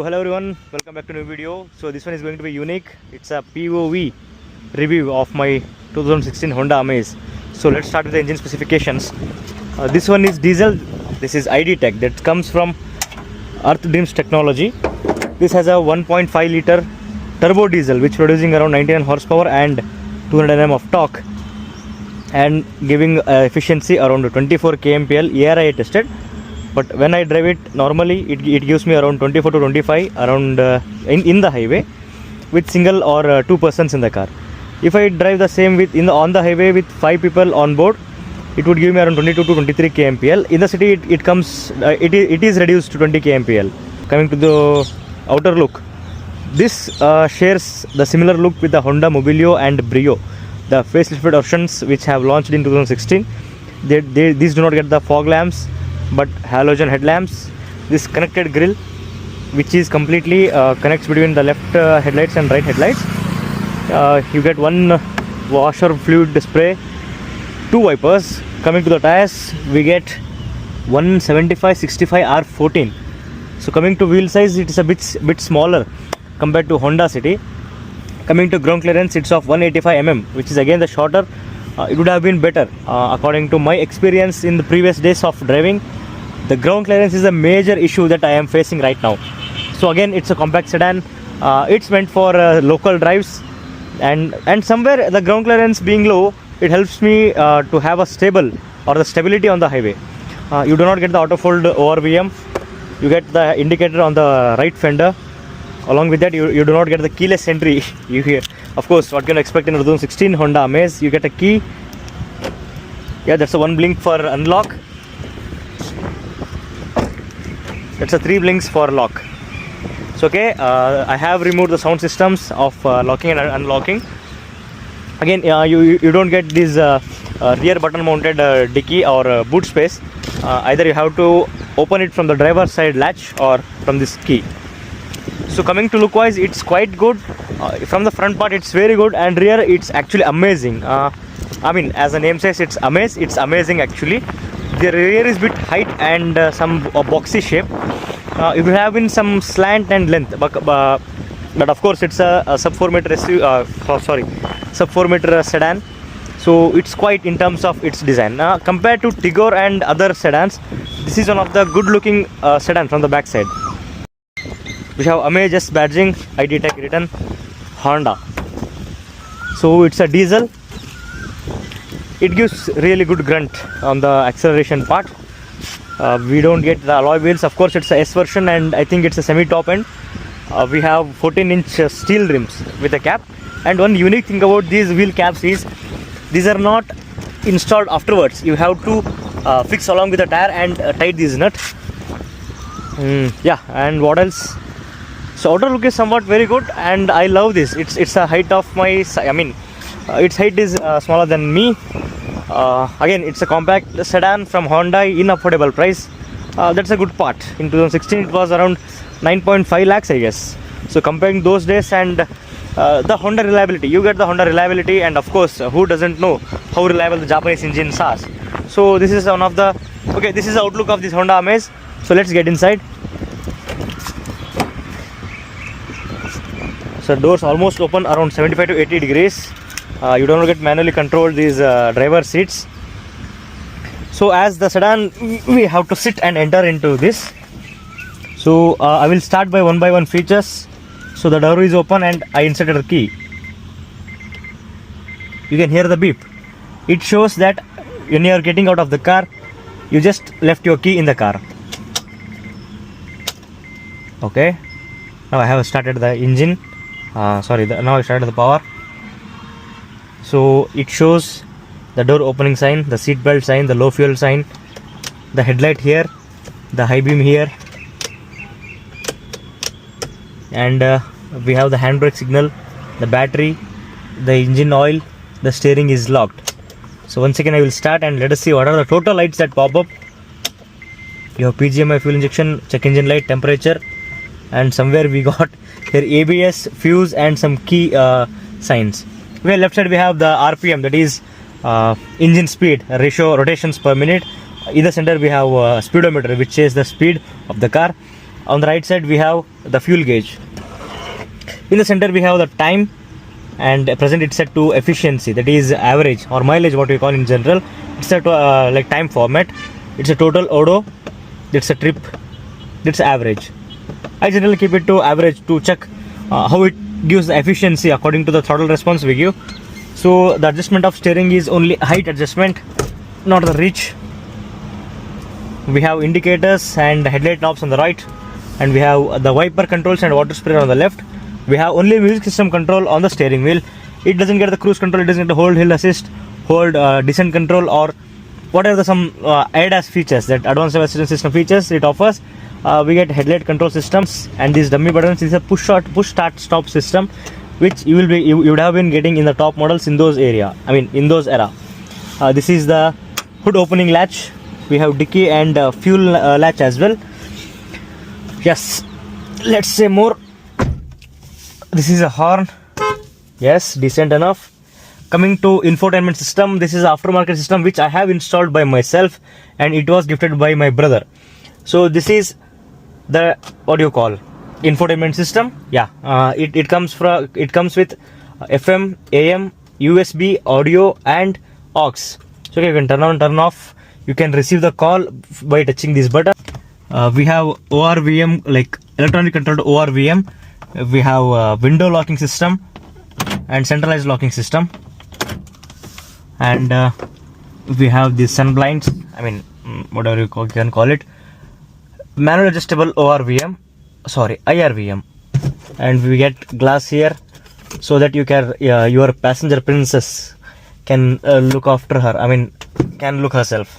So hello everyone, welcome back to a new video. So this one is going to be unique. It's a POV review of my 2016 Honda Amaze. So let's start with the engine specifications. This one is diesel. This is i-DTEC that comes from Earth Dreams technology. This has a 1.5 liter turbo diesel which producing around 99 horsepower and 200 Nm of torque and giving efficiency around 24 kmpl ARI tested. But when I drive it normally, it gives me around 24 to 25 around in the highway with single or two persons in the car. If I drive the same with on the highway with 5 people on board, it would give me around 22 to 23 kmpl. In the city, it is reduced to 20 kmpl. Coming to the outer look, this shares the similar look with the Honda Mobilio and Brio, the facelifted versions which have launched in 2016. These do not get the fog lamps but halogen headlamps. This connected grille which is completely connects between the left headlights and right headlights. You get one washer fluid spray, 2 wipers. Coming to the tires, we get 175/65 R14. So coming to wheel size, it is a bit smaller compared to Honda City. Coming to ground clearance, it's of 185 mm, which is again the shorter. It would have been better according to my experience in the previous days of driving. The ground clearance is a major issue that I am facing right now. So again, it's a compact sedan. It's meant for local drives, and somewhere the ground clearance being low, it helps me to have a stability on the highway. You do not get the auto fold ORVM. You get the indicator on the right fender. Along with that, you do not get the keyless entry. You hear, of course, what can you expect in 2016 Honda Amaze? You get a key. Yeah, that's a 1 blink for unlock. That's a 3 blinks for lock. So okay, I have removed the sound systems of locking and unlocking. Again, you don't get this rear button mounted dicky or boot space. Either you have to open it from the driver's side latch or from this key. So coming to look wise, it's quite good. From the front part, it's very good, and rear, it's actually amazing. I mean, as the name says, it's amazing actually. The rear is bit height and some boxy shape. It will have in some slant and length, but of course it's a sub 4 meter sub 4 meter sedan. So it's quite in terms of its design. Compared to Tigor and other sedans, this is one of the good looking sedan from the back side. We have Amaze S badging, i-DTEC written, Honda. So it's a diesel. It gives really good grunt on the acceleration part. We don't get the alloy wheels. Of course, it's a S version, and I think it's a semi-top end. We have 14-inch steel rims with a cap. And one unique thing about these wheel caps is these are not installed afterwards. You have to fix along with the tire and tight these nuts. Yeah, and what else? So outer look is somewhat very good, and I love this. It's a height of my, its height is smaller than me. Again, it's a compact sedan from Honda in affordable price. That's a good part. In 2016, it was around 9.5 lakhs, I guess. So comparing those days and the Honda reliability, you get the Honda reliability, and of course, who doesn't know how reliable the Japanese engines are. So this is one of the, okay, this is the outlook of this Honda Amaze. So let's get inside. So doors almost open around 75 to 80 degrees. You don't get manually control these driver seats. So as the sedan, we have to sit and enter into this. So I will start by one features. So the door is open and I inserted a key. You can hear the beep. It shows that when you are getting out of the car, you just left your key in the car. Okay. Now I have started the engine. Now I started the power. So it shows the door opening sign, the seat belt sign, the low fuel sign, the headlight here, the high beam here, and we have the handbrake signal, the battery, the engine oil, the steering is locked. So once again I will start and let us see what are the total lights that pop up. You have PGMI fuel injection, check engine light, temperature, and somewhere we got here ABS, fuse, and some key signs. Well, left side we have the RPM, that is engine speed ratio, rotations per minute. In the center we have a speedometer which says the speed of the car. On the right side we have the fuel gauge. In the center we have the time, and present it's set to efficiency, that is average or mileage, what we call in general. It's set to like time format. It's a total odo, it's a trip, it's average. I generally keep it to average to check how it gives the efficiency according to the throttle response we give. So the adjustment of steering is only height adjustment, not the reach. We have indicators and headlight knobs on the right, and we have the wiper controls and water sprayer on the left. We have only music system control on the steering wheel. It doesn't get the cruise control, it doesn't get the hold hill assist, hold descent control, or whatever some ADAS features, that advanced assistance system features it offers. We get headlight control systems, and these dummy buttons is a push start stop system, which you would have been getting in the top models in those era. This is the hood opening latch. We have dicky and fuel latch as well. Yes, let's say more. This is a horn. Yes, decent enough. Coming to infotainment system, this is an aftermarket system which I have installed by myself, and it was gifted by my brother. So this is the, what do you call, infotainment system. It comes with FM, AM, USB, audio, and aux. So you can turn on, turn off. You can receive the call by touching this button. We have ORVM, like electronic controlled ORVM. We have window locking system and centralized locking system, and we have the sun blinds, whatever you can call it, manual adjustable IRVM, and we get glass here so that you can your passenger princess can look after her, can look herself.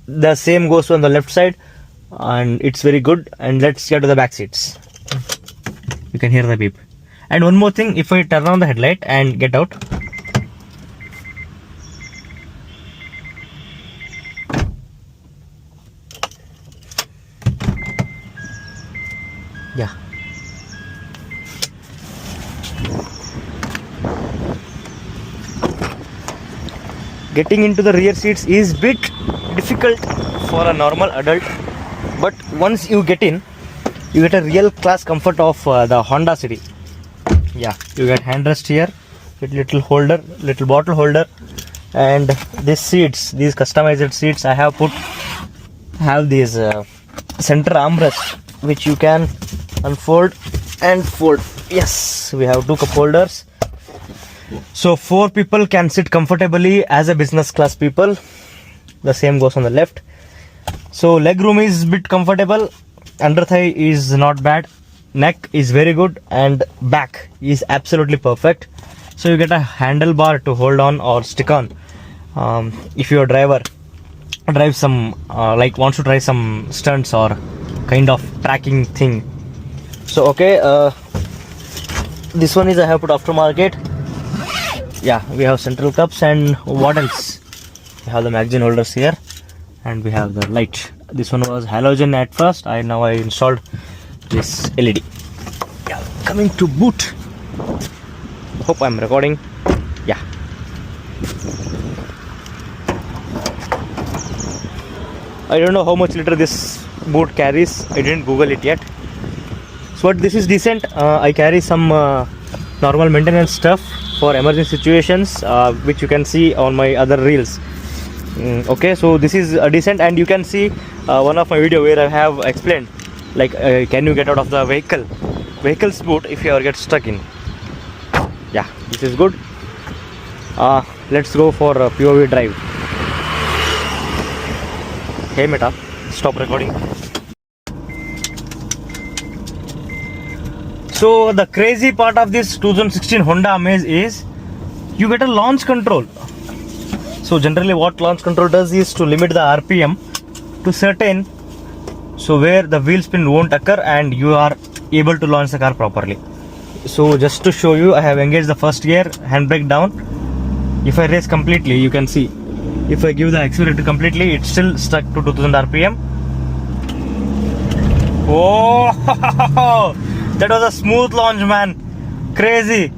The same goes on the left side, and it's very good. And let's get to the back seats. You can hear the beep. And one more thing, if I turn on the headlight and get out, getting into the rear seats is bit difficult for a normal adult, but once you get in, you get a real class comfort of the Honda City. You get handrest here with little holder, little bottle holder, and these seats, these customized seats I have have these center armrests which you can unfold and fold. Yes, we have 2 cup holders, so 4 people can sit comfortably as a business class people. The same goes on the left. So legroom is bit comfortable, under thigh is not bad, neck is very good, and back is absolutely perfect. So you get a handlebar to hold on or stick on if your driver drives some wants to try some stunts or kind of tracking thing. So this one is I have put aftermarket. We have central cups, and what else? We have the magazine holders here, and we have the light. This one was halogen at first. Now I installed this LED. Coming to boot. Hope I'm recording. I don't know how much liter this boot carries. I didn't Google it yet. So but this is decent. I carry some normal maintenance stuff for emergency situations, which you can see on my other reels. So this is decent, and you can see one of my video where I have explained can you get out of the vehicle's boot if you ever get stuck in. This is good. Let's go for a POV drive. Hey Meta, stop recording. So the crazy part of this 2016 Honda Amaze is you get a launch control. So generally what launch control does is to limit the RPM to certain, so where the wheel spin won't occur and you are able to launch the car properly. So just to show you, I have engaged the first gear, handbrake down. If I race completely, you can see, if I give the accelerator completely, it's still stuck to 2000 RPM. Oh, that was a smooth launch, man. Crazy.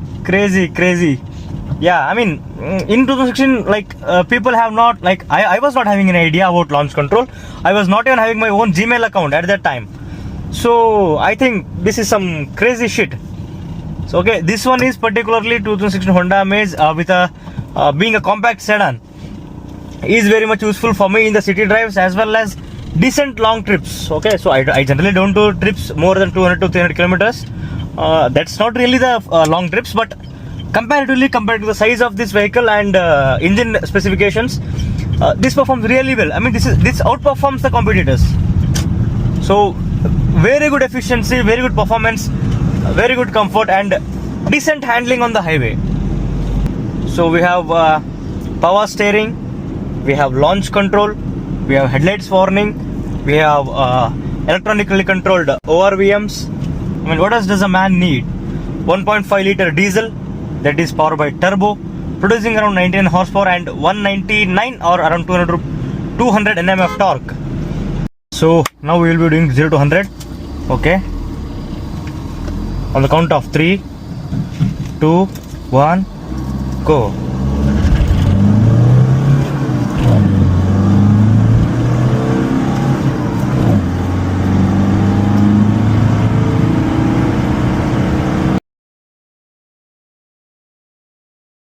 Yeah, I mean, in 2016, like people have not, like I was not having an idea about launch control. I was not even having my own Gmail account at that time. So I think this is some crazy shit. So okay, this one is particularly 2016 Honda Amaze with a being a compact sedan is very much useful for me in the city drives as well as decent long trips. Okay, so I generally don't do trips more than 200 to 300 kilometers. That's not really the long trips, but comparatively compared to the size of this vehicle and engine specifications, this performs really well. I mean, this outperforms the competitors. So very good efficiency, very good performance, very good comfort, and decent handling on the highway. So we have power steering, we have launch control, we have headlights warning, we have electronically controlled ORVMs. I mean, what else does a man need? 1.5 liter diesel that is powered by turbo, producing around 19 horsepower and 199 or around 200 Nm of torque. So now we will be doing 0 to 100. Okay, on the count of 3, 2, 1, go.